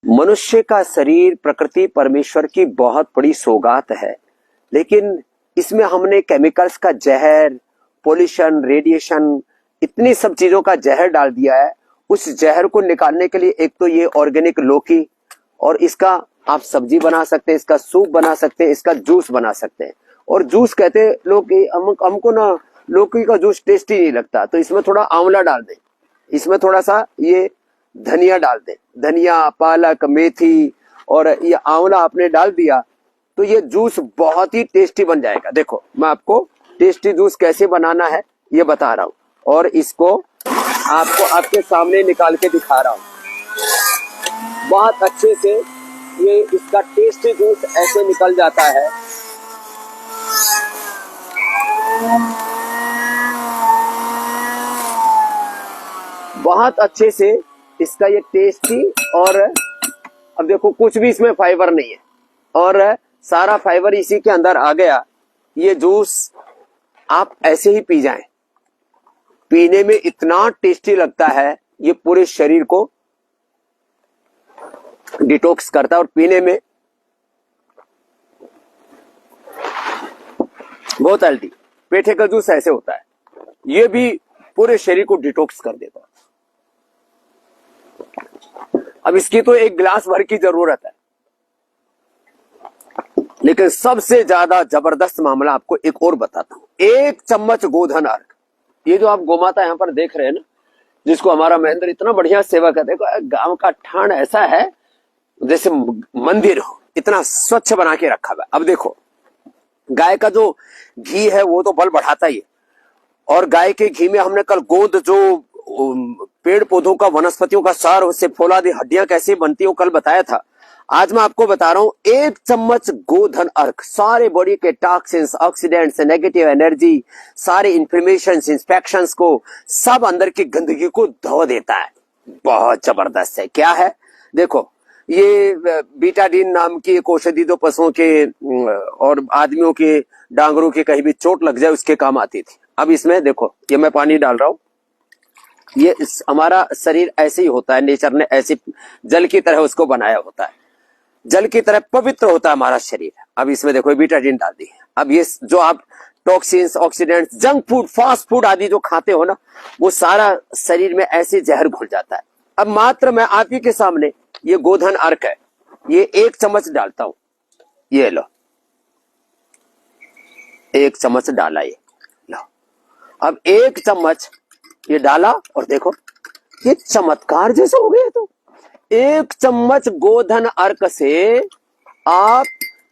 मनुष्य का शरीर प्रकृति परमेश्वर की बहुत बड़ी सौगात है, लेकिन इसमें हमने केमिकल्स का जहर, पोल्यूशन, रेडिएशन, इतनी सब चीजों का जहर डाल दिया है। उस जहर को निकालने के लिए एक तो ये ऑर्गेनिक लौकी, और इसका आप सब्जी बना सकते हैं, इसका सूप बना सकते हैं, इसका जूस बना सकते हैं। और जूस कहते हैं लोग, हमको ना लौकी का जूस टेस्टी नहीं लगता, तो इसमें थोड़ा आंवला डाल दें, इसमें थोड़ा सा ये धनिया डाल दें, धनिया, पालक, मेथी और ये आंवला आपने डाल दिया तो ये जूस बहुत ही टेस्टी बन जाएगा। देखो मैं आपको टेस्टी जूस कैसे बनाना है ये बता रहा हूँ, और इसको आपको आपके सामने निकाल के दिखा रहा हूँ। बहुत अच्छे से ये इसका टेस्टी जूस ऐसे निकल जाता है। बहुत अच्छे से इसका ये टेस्टी, और अब देखो कुछ भी इसमें फाइबर नहीं है और सारा फाइबर इसी के अंदर आ गया। ये जूस आप ऐसे ही पी जाएं, पीने में इतना टेस्टी लगता है, ये पूरे शरीर को डिटॉक्स करता है और पीने में बहुत हेल्दी। पेठे का जूस ऐसे होता है, ये भी पूरे शरीर को डिटॉक्स कर देता है। अब इसकी तो एक गिलास भर की जरूरत है, लेकिन सबसे ज्यादा जबरदस्त मामला आपको एक और बताता हूं। 1 चम्मच गोधन अर्क, ये जो आप गोमाता यहां पर देख रहे हैं ना, जिसको हमारा महेंद्र इतना बढ़िया सेवा करते हैं। गांव का ठाण ऐसा है जैसे मंदिर हो, इतना स्वच्छ बना के रखा हुआ है। अब देखो गाय का जो घी है वो तो बल बढ़ाता ही है, और गाय के घी में हमने कल गोंद, जो पेड़ पौधों का, वनस्पतियों का सार, उससे फौलादी हड्डियां कैसे बनती है वो कल बताया था। आज मैं आपको बता रहा हूं 1 चम्मच गोधन अर्क सारे बॉडी के टॉक्सिन्स, ऑक्सीडेंट्स, नेगेटिव एनर्जी, सारे इंफ्लेमेशन, इंस्पेक्शंस को, सब अंदर की गंदगी को धो देता है। बहुत जबरदस्त है। क्या है देखो, ये बीटाडीन नाम की एक औषधि जो पशुओं के और आदमियों के डांगरों के कहीं भी चोट लग जाए उसके काम आती थी। अब इसमें देखो ये मैं पानी डाल रहा हूं, ये हमारा शरीर ऐसे ही होता है, नेचर ने ऐसे जल की तरह उसको बनाया होता है, जल की तरह पवित्र होता है हमारा शरीर। अब इसमें देखो बीटाडीन डाल दी। अब ये जो आप toxins, oxidants, junk food, fast food आदि जो खाते हो ना, वो सारा शरीर में ऐसे जहर घुल जाता है। अब मात्र मैं आप ही के सामने ये गोधन अर्क है, ये 1 चम्मच डालता हूं। ये लो, 1 चम्मच डाला, ये लो। अब 1 चम्मच ये डाला और देखो ये चमत्कार जैसा हो गया। तो 1 चम्मच गोधन अर्क से आप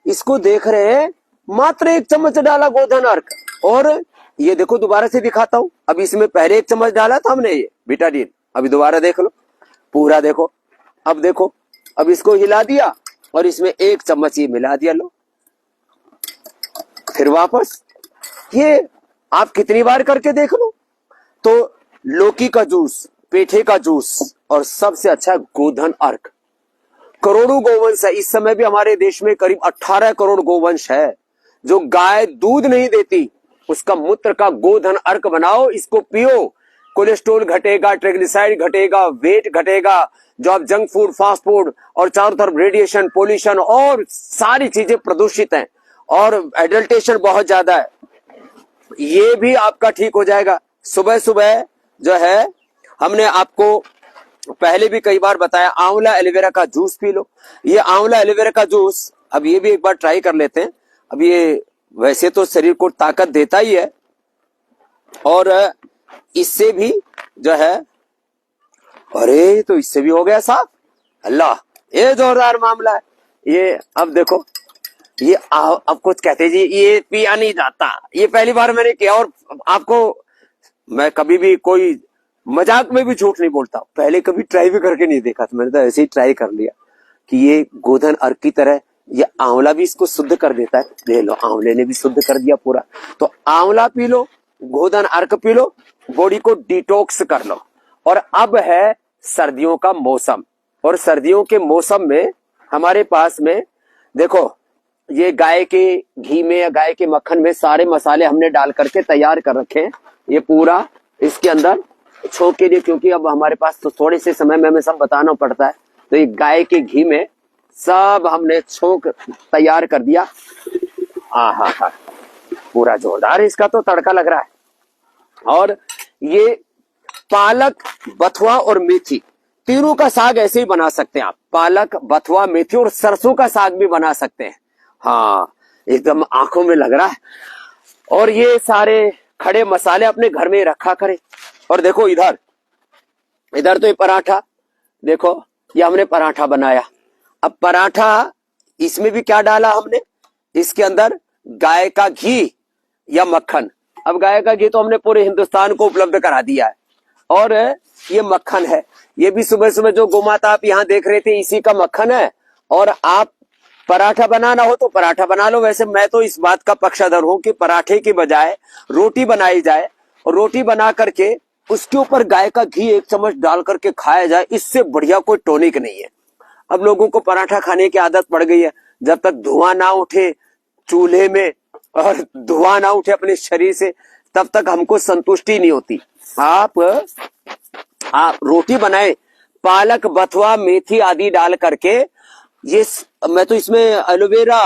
इसको देख रहे हैं, मात्र 1 चम्मच डाला गोधन अर्क, और ये देखो दोबारा से दिखाता हूं। अब इसमें पहले 1 चम्मच डाला था हमने ये बीटाडीन, अभी दोबारा देख लो पूरा, देखो अब देखो, अब इसको हिला दिया और इसमें 1 चम्मच ये मिला दिया, लो फिर वापस। ये आप कितनी बार करके देख लो। तो लौकी का जूस, पेठे का जूस, और सबसे अच्छा गोधन अर्क। करोड़ों गोवंश है इस समय भी हमारे देश में, करीब 18 करोड़ गोवंश है। जो गाय दूध नहीं देती उसका मूत्र का गोधन अर्क बनाओ, इसको पियो, कोलेस्ट्रॉल घटेगा, ट्राइग्लिसराइड घटेगा, वेट घटेगा। जो आप जंक फूड, फास्ट फूड और चारों तरफ रेडिएशन, पोल्यूशन और सारी चीजें प्रदूषित हैं, और एडल्टेशन बहुत ज्यादा है, ये भी आपका ठीक हो जाएगा। सुबह सुबह जो है हमने आपको पहले भी कई बार बताया, आंवला एलोवेरा का जूस पी लो। ये आंवला एलोवेरा का जूस अब ये भी एक बार ट्राई कर लेते हैं। अब ये वैसे तो शरीर को ताकत देता ही है, और इससे भी जो है, अरे तो इससे भी हो गया साफ। अल्लाह, ये जोरदार मामला है ये। अब देखो ये अब कुछ कहते जी ये पिया नहीं जाता, ये पहली बार मैंने किया। और आपको मैं कभी भी कोई मजाक में भी झूठ नहीं बोलता, पहले कभी ट्राई भी करके नहीं देखा, तो मैंने तो ऐसे ही ट्राई कर लिया कि ये गोधन अर्क की तरह ये आंवला भी इसको शुद्ध कर देता है। ले लो, आंवले ने भी शुद्ध कर दिया पूरा। तो आंवला पी लो, गोधन अर्क पी लो, बॉडी को डिटॉक्स कर लो। और अब है सर्दियों का मौसम, और सर्दियों के मौसम में हमारे पास में देखो ये गाय के घी में या गाय के मक्खन में सारे मसाले हमने डाल करके तैयार कर रखे हैं। ये पूरा इसके अंदर छोंक के लिए, क्योंकि अब हमारे पास तो थोड़े से समय में हमें सब बताना पड़ता है, तो ये गाय के घी में सब हमने छोंक तैयार कर दिया। आहा हा, पूरा जोरदार इसका तो तड़का लग रहा है। और ये पालक, बथुआ और मेथी, तीनों का साग ऐसे ही बना सकते हैं आप। पालक, बथुआ, मेथी और सरसों का साग भी बना सकते हैं। हाँ, एकदम आंखों में लग रहा है। और ये सारे खड़े मसाले अपने घर में रखा करें। और देखो इधर इधर तो ये पराठा, देखो ये हमने पराठा बनाया। अब पराठा, इसमें भी क्या डाला हमने, इसके अंदर गाय का घी या मक्खन। अब गाय का घी तो हमने पूरे हिंदुस्तान को उपलब्ध करा दिया है। और ये मक्खन है, ये भी सुबह सुबह जो गोमाता आप यहाँ देख रहे थे, इसी का मक्खन है। और आप पराठा बनाना हो तो पराठा बना लो। वैसे मैं तो इस बात का पक्षधर हूं कि पराठे के बजाय रोटी बनाई जाए, और रोटी बना करके उसके ऊपर गाय का घी 1 चम्मच डाल करके खाया जाए। इससे बढ़िया कोई टॉनिक नहीं है। अब लोगों को पराठा खाने की आदत पड़ गई है। जब तक धुआं ना उठे चूल्हे में और धुआं ना उठे अपने शरीर से, तब तक हमको संतुष्टि नहीं होती। आप रोटी बनाए, पालक, बथुआ, मेथी आदि डाल करके, ये मैं तो इसमें एलोवेरा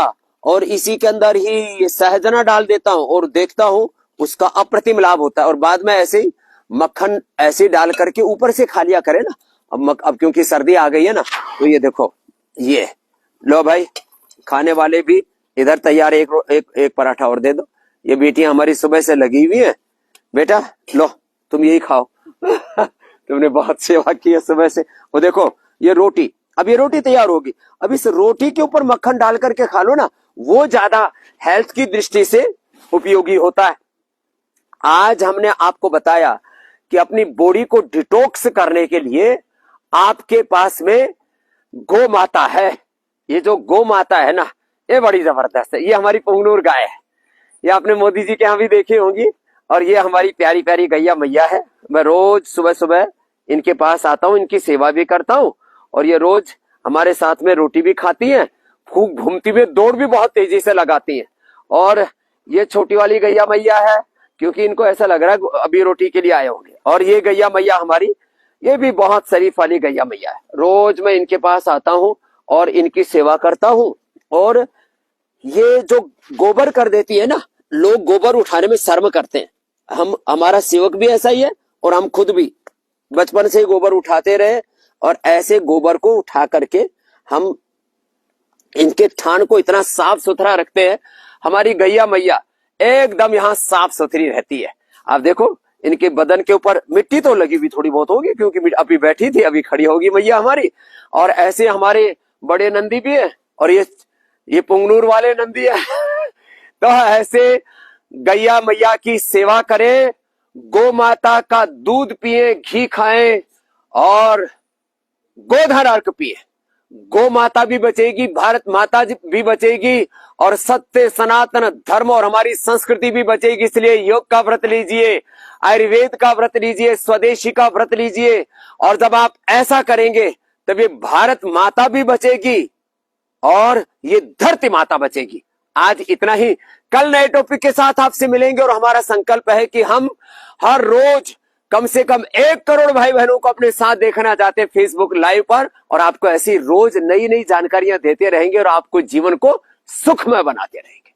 और इसी के अंदर ही सहजना डाल देता हूं और देखता हूं उसका अप्रतिम लाभ होता है। और बाद में ऐसे ही मक्खन ऐसे डाल करके ऊपर से खा लिया करे ना। अब क्योंकि सर्दी आ गई है ना, तो ये देखो, ये लो भाई, खाने वाले भी इधर तैयार। एक पराठा और दे दो। ये बेटियां हमारी सुबह से लगी हुई है। बेटा लो, तुम यही खाओ। तुमने बहुत सेवा की है सुबह से। वो देखो ये रोटी, अब ये रोटी तैयार होगी। अब इस रोटी के ऊपर मक्खन डाल करके खा लो ना, वो ज्यादा हेल्थ की दृष्टि से उपयोगी होता है। आज हमने आपको बताया कि अपनी बॉडी को डिटॉक्स करने के लिए आपके पास में गौ माता है। ये जो गौ माता है ना, ये बड़ी जबरदस्त है। ये हमारी पुंगनूर गाय है। ये आपने मोदी जी के यहाँ भी देखी होंगी। और ये हमारी प्यारी प्यारी गैया मैया है। मैं रोज सुबह सुबह इनके पास आता हूँ, इनकी सेवा भी करता हूँ। और ये रोज हमारे साथ में रोटी भी खाती हैं, खूब घूमती हुई, दौड़ भी बहुत तेजी से लगाती हैं। और ये छोटी वाली गैया मैया है, क्योंकि इनको ऐसा लग रहा है अभी रोटी के लिए आए होंगे। और ये गैया मैया हमारी, ये भी बहुत शरीफ वाली गैया मैया है। रोज मैं इनके पास आता हूँ और इनकी सेवा करता हूँ। और ये जो गोबर कर देती है ना, लोग गोबर उठाने में शर्म करते हैं। हमारा सेवक भी ऐसा ही है, और हम खुद भी बचपन से ही गोबर उठाते रहे। और ऐसे गोबर को उठा करके हम इनके थान को इतना साफ सुथरा रखते हैं। हमारी गैया मैया एकदम यहाँ साफ सुथरी रहती है। आप देखो इनके बदन के ऊपर मिट्टी तो लगी हुई थोड़ी बहुत होगी, क्योंकि अभी बैठी थी, अभी खड़ी होगी मैया हमारी। और ऐसे हमारे बड़े नंदी भी है, और ये पुंगनूर वाले नंदी है। तो ऐसे गैया मैया की सेवा करें, गौ माता का दूध पिए, घी खाएं और गोधन अर्क पिए। गौ माता भी बचेगी, भारत माता भी बचेगी, और सत्य सनातन धर्म और हमारी संस्कृति भी बचेगी। इसलिए योग का व्रत लीजिए, आयुर्वेद का व्रत लीजिए, स्वदेशी का व्रत लीजिए। और जब आप ऐसा करेंगे तब ये भारत माता भी बचेगी और ये धरती माता बचेगी। आज इतना ही। कल नए टॉपिक के साथ आपसे मिलेंगे। और हमारा संकल्प है कि हम हर रोज कम से कम 1 करोड़ भाई बहनों को अपने साथ देखना चाहते हैं फेसबुक लाइव पर। और आपको ऐसी रोज नई नई जानकारियां देते रहेंगे और आपको जीवन को सुखमय बनाते रहेंगे।